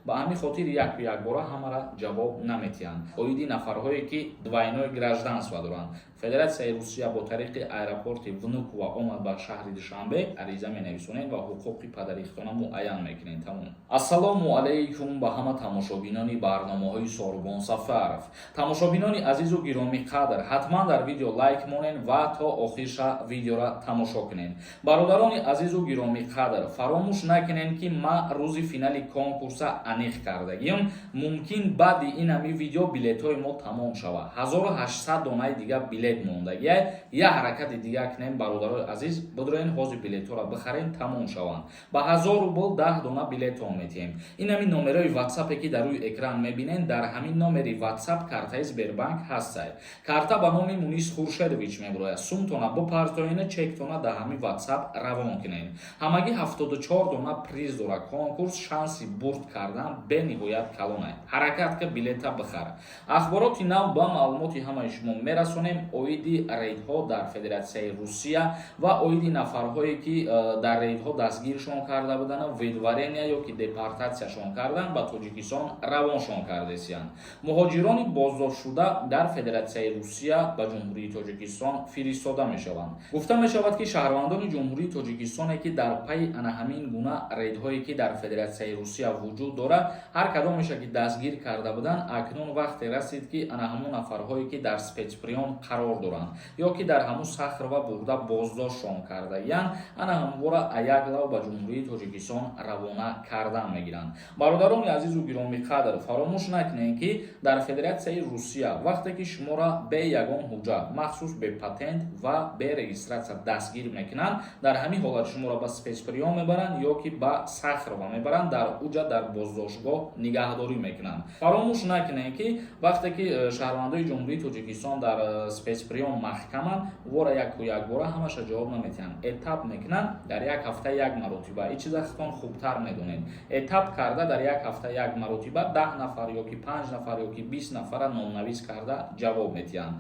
ба ҳамин хотир якбора ҳамара ҷавоб наметиҳанд. оиди нафарҳое ки двойное гражданство доранд. Федератсияи Русия бо тариқи аэропорти Внуково омад ба шаҳри Душанбе ариза менависонед ва ҳуқуқи падарихтона муайян мекунед. Тамом. Ассалому алайкум ба ҳама тамошобинони барномаҳои Сорбон Сафаров. Тамошобинони азизу гироми қадр, ҳатман дар видео лайк монед ва то охирша видеора тамошо кунед. Бародарони азизу гироми қадр, фаромӯш накунед ки ма рӯзи финали конкурса аниқ кардагим. Мумкин баъди ин ҳами видео билетҳои мо тамом шава. 1800 донаи дига билет мондагия. Я ҳаракати дига кунем бародарои азиз, бидроен ҳозир билетҳоро бихарем тамом шаванд. Ба 1000 рубл 10 дона билетҳо метиҳем. Ин ҳамин номерои WhatsApp ки дар рӯи экран мебинен, дар ҳамин номери WhatsApp картаи Сбербанк ҳастад. Карта ба номи Мунис Хуршедович мебурояд. Сумтона бупартоена, чектона дар ҳамин WhatsApp равон кунед. Ҳамагӣ 74 дона приз дора. Конкурс шанси бурд кардан бениҳоят калон аст. ҳаракат ки билета бихар. ахбороти нав ба маълумоти ҳамаи шумо мерасонем. оиди рейдҳо дар Федератсияи Русия ва оиди нафарҳое ки дар рейдҳо дастгиршон карда буданд, видварения ё ки депортатсияшон кардан ба Тоҷикистон равоншон кардесиянд. муҳоҷирони боздоштшуда дар Федератсияи Русия ба ҷумҳурии Тоҷикистон фиристода мешаванд. гуфта мешавад ки шаҳрвандони ҷумҳурии Тоҷикистоне ки дар пайи ана ҳамин гуна рейдҳое ки дар Федератсияи Русия вуҷуд дорад, ҳар кадомеша ки дастгир карда буданд, акнун вақте расид ки ана ҳамун нафарҳое ки дар спецприён қарор доранд ё ки дар ҳамун сахр ва бурда боздоштшон кардагиянд, ана ҳамвора аяклав ба ҷумҳурии Тоҷикистон равона кардан мегиранд. бародарони азизу гироми қадр, фаромӯш накунед ки дар Федератсияи Русия вақте ки шуморо бе ягон ҳуҷҷат, махсус бе патент ва бе регистратсия дастгир мекунанд, дар ҳамин ҳолат шуморо ба спецприён мебаранд ё ки ба сахр ва мебаранд, дар уҷа дар боздоштгоҳ нигаҳдорӣ мекунанд. фаромӯш накунед ки вақте ки шаҳрвандои ҷумҳурии Тоҷикистон дар спецприён маҳкаманд, вора якбора ҳамаша ҷавоб наметиҳанд. этап мекунанд, дар як ҳафта як маротиба. ин чиза хитон хубтар медонед. этап карда дар як ҳафта як маротиба 10 нафар ё ки 5 нафар ё ки 20 нафара номнавис карда ҷавоб метиҳанд.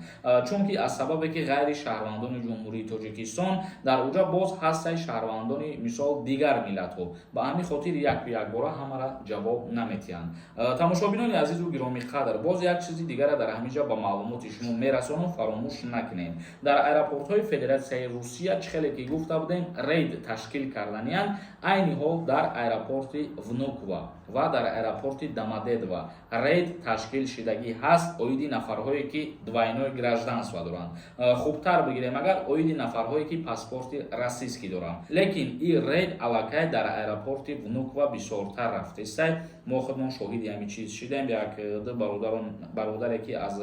чунки аз сабабе ки ғайри шаҳрвандони ҷумҳурии Тоҷикистон дар уҷа боз ҳастаи шаҳрвандони мисол дигар миллатҳо. ба ҳамин хотир якбора ҳамара ҷавоб наметиҳанд. тамошобинони азизу гироми қадр, боз як чизи дигара дар ҳаминҷа ба маълумоти шумо мерасонам, фаромӯш накунед. дар аэропортҳои Федератсияи Русия чихеле ки гуфта будем рейд ташкил карданиянд, айни ҳол дар аэропорти Внуково ва дар аэропорти Домодедово рейд ташкил шудагӣ ҳаст. оиди нафарҳое ки двойное гражданство доранд. хубтар бигирем агар оиди нафарҳое ки паспорти российский доранд. лекин ин рейд аллакай дар аэропорти Внуково бисёртар рафтаистад. мо худмон шоҳиди ҳамин чиз шудем. як бародаре ки аз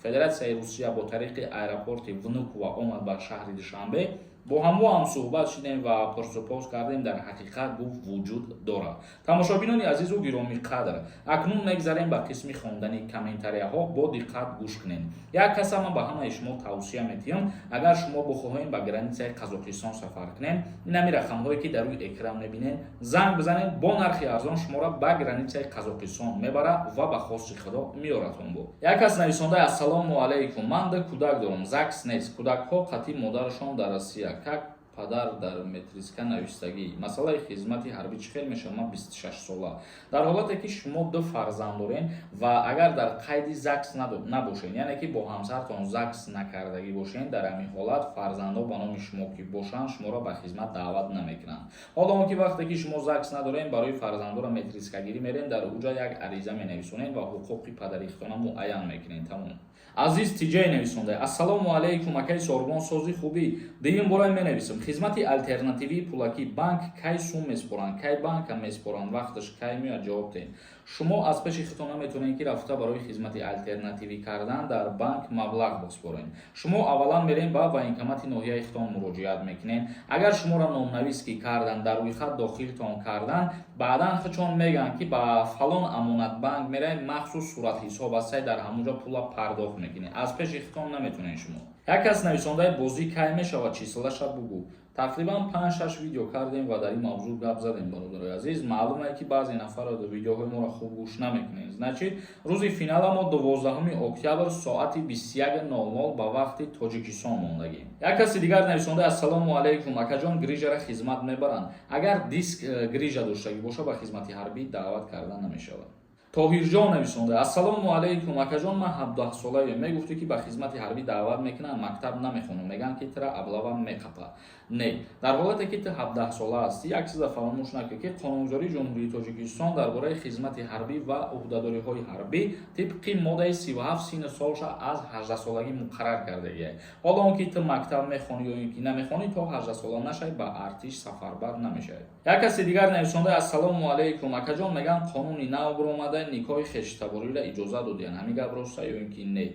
Федератсияи Русия бо тариқи аэропорти Внуково омад ба шаҳри Душанбе, бо ҳамво ҳам суҳбат шудем ва пурсупос кардем. дар ҳақиқат гуфт вуҷуд дорад. тамошобинони азизу гироми қадр, акнун мегзарем ба қисми хондани комментарияҳо. бо диққат гӯш кунед. як каса ман ба ҳамаи шумо тавсия метиҳам, агар шумо бихоҳем ба границаи Қазоқистон сафар кунем, ин ҳамин рақамҳое ки дар рӯи экран мебинед, занг бизанед, бо нархи арзон шуморо ба границаи Қазоқистон мебара ва ба хости худо меоратон. бо як кас нависонда: ассалому алайкум, ман да кӯдак дорам, ЗАГС нест, кӯдакҳо қатъи модарашон дар Россия, как падар дар метриска навистагӣ. масъалаи хизмати ҳарбӣ чӣ хел мешавад? ман 26 сола. дар ҳолате ки шумо ду фарзанд дорен ва агар дар қайди ЗАГС набошен, яъне ки бо ҳамсартон ЗАГС накардагӣ бошен, дар ҳамин ҳолат фарзандо ба номи шумо ки бошанд, шуморо ба хизмат даъват намекунанд. ҳоло он ки вақте ки шумо ЗАГС надорен, барои фарзандора метрискагирӣ мерен, дар уҷа як ариза менависонед ва ҳуқуқи падарихтона муайян мекунед. Тамом. азиз тиҷай нависонда: ассалому алайкум акай Сорбон сози хубӣ, дигин бора менависам, хизмати алтернативии пулакӣ банк кай сум меспоранд, кай банка меспоранд, вақташ кай меояд? ҷавоб диҳед. шумо аз пеши худтон наметавонед ки рафта барои хизмати алтернативӣ кардан дар банк маблағ боспоред. шумо аввалан мерен ба военкомати ноҳияи худтон муроҷиат мекунед. агар шуморо номнавис ки кардан, дар рӯйхат дохилтон кардан, баъдан хичон мегӯянд ки ба фалон амонатбанк меравед, махсус суратҳисоб астад, дар ҳамунҷо пула пардохт мекунед. аз пеши худтон наметавонед шумо. як кас нависондаи бозӣ кай мешавад, числаша бугӯ. тақрибан 5-6 видео кардем ва дар ин мавзӯъ гап задем бародарои азиз. Маълуме ки баъзе нафар видеоҳои моро хуб гӯш намекунед. Значит, рӯзи финала мо 12 октябр соати 21:00 ба вақти Тоҷикистон мондагим. Як каси дигар нависонда: ассалому алайкум акаҷон, грижара хизмат мебаранд. Агар диск грижа доштагӣ боша ба хизмати ҳарбӣ даъват карда намешавад. Тоҳирҷон нависонда: ассалому алайкум акаҷон, ман 17 солаем. Мегуфтӣ ки ба хизмати ҳарбӣ даъват мекунанд, мактаб намехонам. Мегӯянд ки тира аблава меқапа. Не, дар ҳолате ки ту 17 сола ҳастӣ, як чиза фаромӯш накун ки қонунгузории Ҷумҳурии Тоҷикистон дар бораи хизмати ҳарбӣ ва уҳдадориҳои ҳарбӣ тибқи моддаи 37 синни солша аз 18 солагӣ муқаррар кардагиаст. Ҳоло он ки ту мактаб мехонӣ ё ин ки намехонӣ, то 18 сола нашавӣ ба артиш сафарбар намешавӣ. Як каси дигар нависонда: ассалому алайкум акаҷон, мегӯянд қонуни нав биромада, никоҳи хештабориро иҷоза додиянд. Ҳамин гап рост ё ин ки не?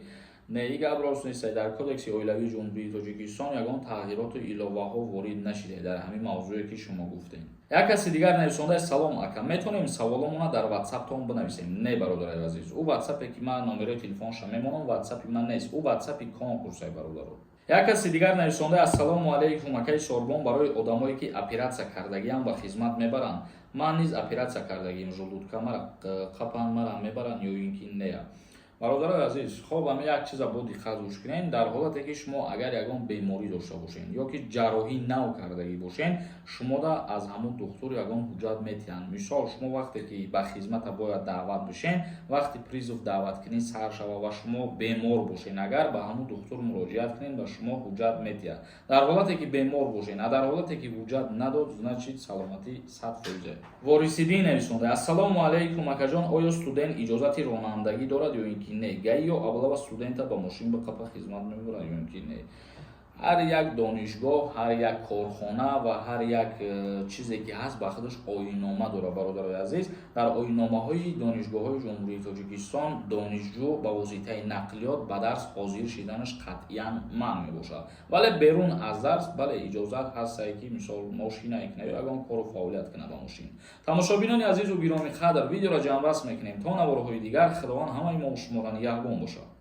Не, ин гап рост нест. Дар кодекси оилавии Ҷумҳурии Тоҷикистон ягон тағйироту иловаҳо ворид нашида дар ҳамин мавзӯе ки шумо гуфтем. Як каси дигар нависонда: салом ака, метавонем саволомона дар WhatsApp-тон бинависем? Не бародари азиз, ӯ WhatsApp-е ки ман номерои телефонша мемонам, WhatsApp-и ман нест, ӯ WhatsApp-и конкурсае бародаро. Як каси дигар нависонда: ассалому алайкум акаи Сорбон, барои одамое ки оператсия кардагиам ба хизмат мебаранд. Ман низ оператсия кардагиам, жулудка мара қапан мара мебаранд ё ин ки нея? Бародарои азиз, хоб ҳама як чиза бо диққат гӯш кунед. Дар ҳолате ки шумо агар ягон беморӣ дошта бошед ё ки ҷарроҳӣ нав кардагӣ бошед, шумода аз ҳамун духтур ягон ҳуҷҷат метиҳанд. Мисол, шумо вақте ки ба хизмата бояд даъват бишед, вақти призов даъват кунед сар шава ва шумо бемор бошед, агар ба ҳамун духтур муроҷиат кунед, ба шумо ҳуҷҷат метиҳад. Дар ҳолате ки бемор бошед, дар ҳолате ки ҳуҷҷат надод, значит саломатӣ 100%. Ворисиддин нависонда: ассалому алайкум акаҷон, оё студент иҷозати ронандагӣ дорад ё ин ки не? Гаи ё аблава студента ба мошин биқапа хизмат мебарад ё ин ки не? ҳар як донишгоҳ, ҳар як корхона ва ҳар як чизе ки ҳаст ба худаш оиннома дорад бародарои азиз. Дар оинномаҳои донишгоҳҳои Ҷумҳурии Тоҷикистон донишҷӯ ба воситаи нақлиёт ба дарс ҳозир шиданаш қатъиян манъ мебошад. Вале берун аз дарс бале иҷозат ҳастае ки мисол мошина икна ё ягон кору фаъолият кунад ба мошин. Тамошобинони азизу гироми қадр, видеоро ҷамъбаст мекунем. То наворҳои дигар, худованд ҳамаи мо шуморо нигаҳбон бошад.